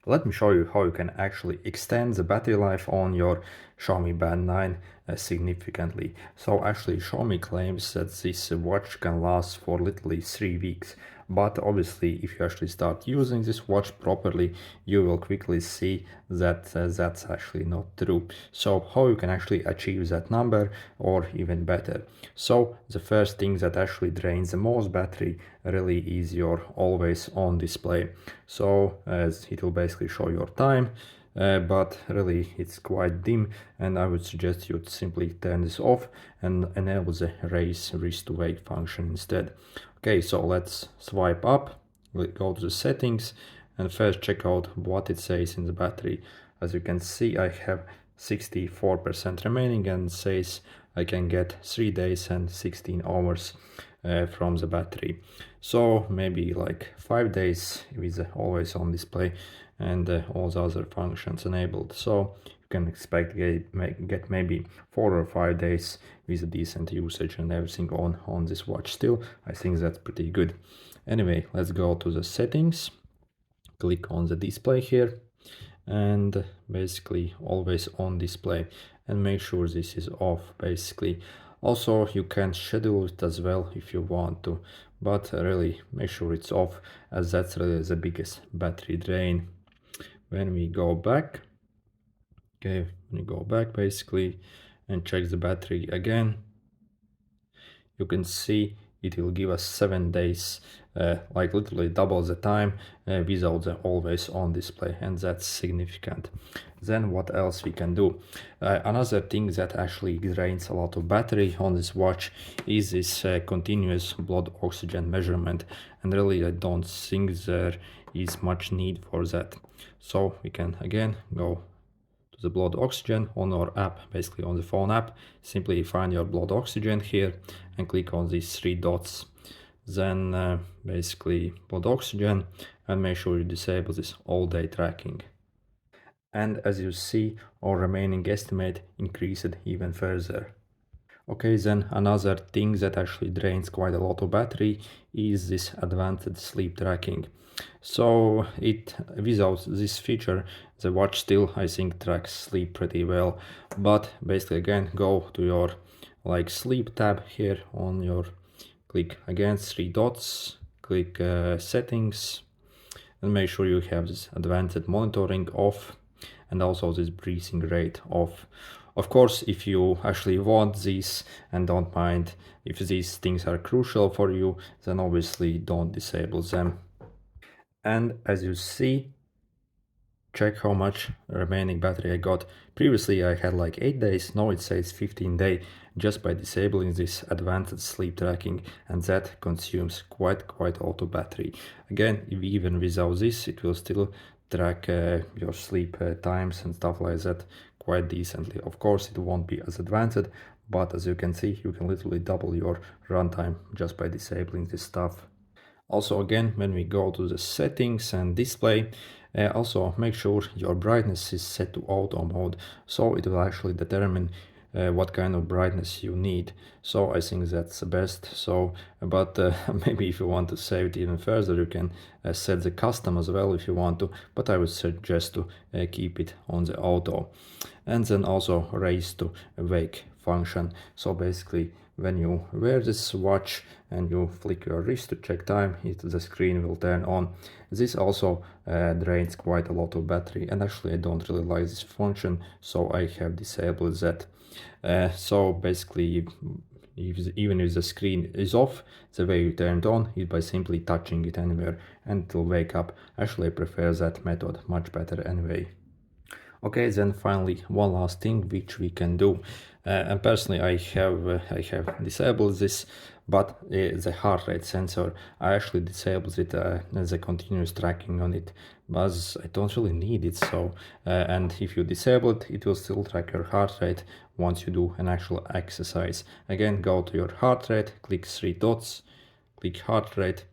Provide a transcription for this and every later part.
Let me show you how you can actually extend the battery life on your Xiaomi Band 9 significantly. So actually Xiaomi claims that this watch can last for literally 3 weeks. But obviously if you actually start using this watch properly, you will quickly see that that's actually not true. So how you can actually achieve that number, or even better. So the first thing that actually drains the most battery really is your always on display. So as it will basically show your time, but really it's quite dim, and I would suggest you to simply turn this off and enable the raise wrist to wake function instead. Okay, so let's swipe up, go to the settings, and first check out what it says in the battery. As you can see, I have 64% remaining, and says I can get 3 days and 16 hours from the battery. So maybe like 5 days with always on display and all the other functions enabled. So you can expect get maybe 4 or 5 days with a decent usage and everything on this watch. Still, I think that's pretty good. Anyway, let's go to the settings, click on the display here, and basically always on display, and make sure this is off basically. Also you can schedule it as well if you want to, but really make sure it's off, as that's really the biggest battery drain. When we go back, okay, when you go back basically and check the battery again, you can see it will give us 7 days, like literally double the time without the always on display, and that's significant. Then what else we can do? Another thing that actually drains a lot of battery on this watch is this continuous blood oxygen measurement, and really I don't think there is much need for that. So we can again go to the blood oxygen on our app, basically on the phone app. Simply find your blood oxygen here and click on these 3 dots. Then basically blood oxygen, and make sure you disable this all day tracking. And as you see, our remaining estimate increased even further. Okay, then another thing that actually drains quite a lot of battery is this advanced sleep tracking. So it, without this feature, the watch still, I think, tracks sleep pretty well. But basically again, go to your like sleep tab here on your, click again 3 dots, click settings, and make sure you have this advanced monitoring off, and also this breathing rate off. Of course, if you actually want this and don't mind if these things are crucial for you, then obviously don't disable them. And as you see, check how much remaining battery I got. Previously I had like 8 days, now it says 15 days, just by disabling this advanced sleep tracking, and that consumes quite a lot of battery. Again, even without this, it will still track your sleep times and stuff like that quite decently. Of course, it won't be as advanced, but as you can see, you can literally double your runtime just by disabling this stuff. Also again, when we go to the settings and display, also make sure your brightness is set to auto mode, so it will actually determine what kind of brightness you need. So I think that's the best. So, but maybe if you want to save it even further, you can set the custom as well if you want to, but I would suggest to keep it on the auto. And then also raise to wake function. So basically when you wear this watch and you flick your wrist to check time, the screen will turn on. This also drains quite a lot of battery, and actually I don't really like this function, so I have disabled that. So basically, even if the screen is off, the way you turn it on is by simply touching it anywhere and it will wake up. Actually, I prefer that method much better anyway. Okay, then finally one last thing which we can do, and personally I have disabled this, but the heart rate sensor, I actually disabled it as a continuous tracking on it, but I don't really need it. So and if you disable it, it will still track your heart rate once you do an actual exercise. Again, go to your heart rate, click 3 dots, click heart rate,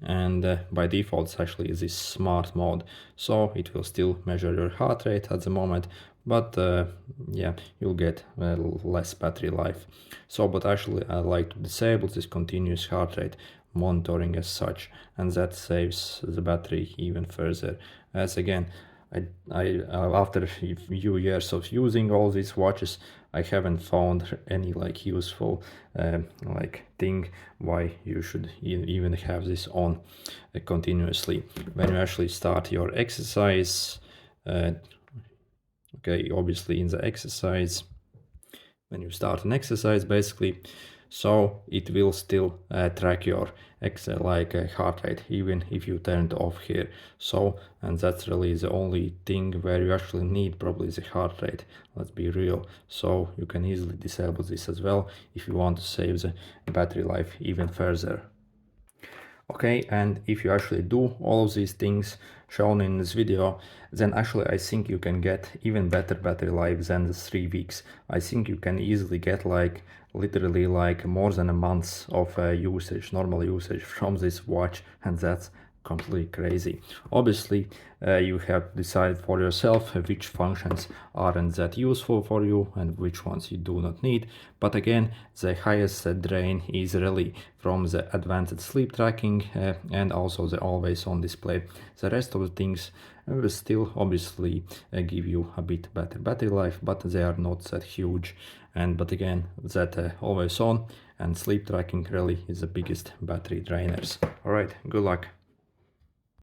and by default it's actually this smart mode, so it will still measure your heart rate at the moment, but yeah, you'll get less battery life. So but actually I like to disable this continuous heart rate monitoring as such, and that saves the battery even further. as again, after a few years of using all these watches, I haven't found any like useful like thing why you should even have this on continuously. When you actually start your exercise, okay, obviously in the exercise, when you start an exercise basically, so it will still track your heart rate even if you turn it off here. So, and that's really the only thing where you actually need probably the heart rate, let's be real. So you can easily disable this as well if you want to save the battery life even further. Okay, and if you actually do all of these things shown in this video, then actually I think you can get even better battery life than the 3 weeks. I think you can easily get like literally like more than a month of usage, normal usage from this watch, and that's completely crazy. Obviously, you have to decide for yourself which functions aren't that useful for you and which ones you do not need. But again, the highest drain is really from the advanced sleep tracking and also the always on display. The rest of the things will still obviously give you a bit better battery life, but they are not that huge. And but again, that always on and sleep tracking really is the biggest battery drainers. All right, good luck.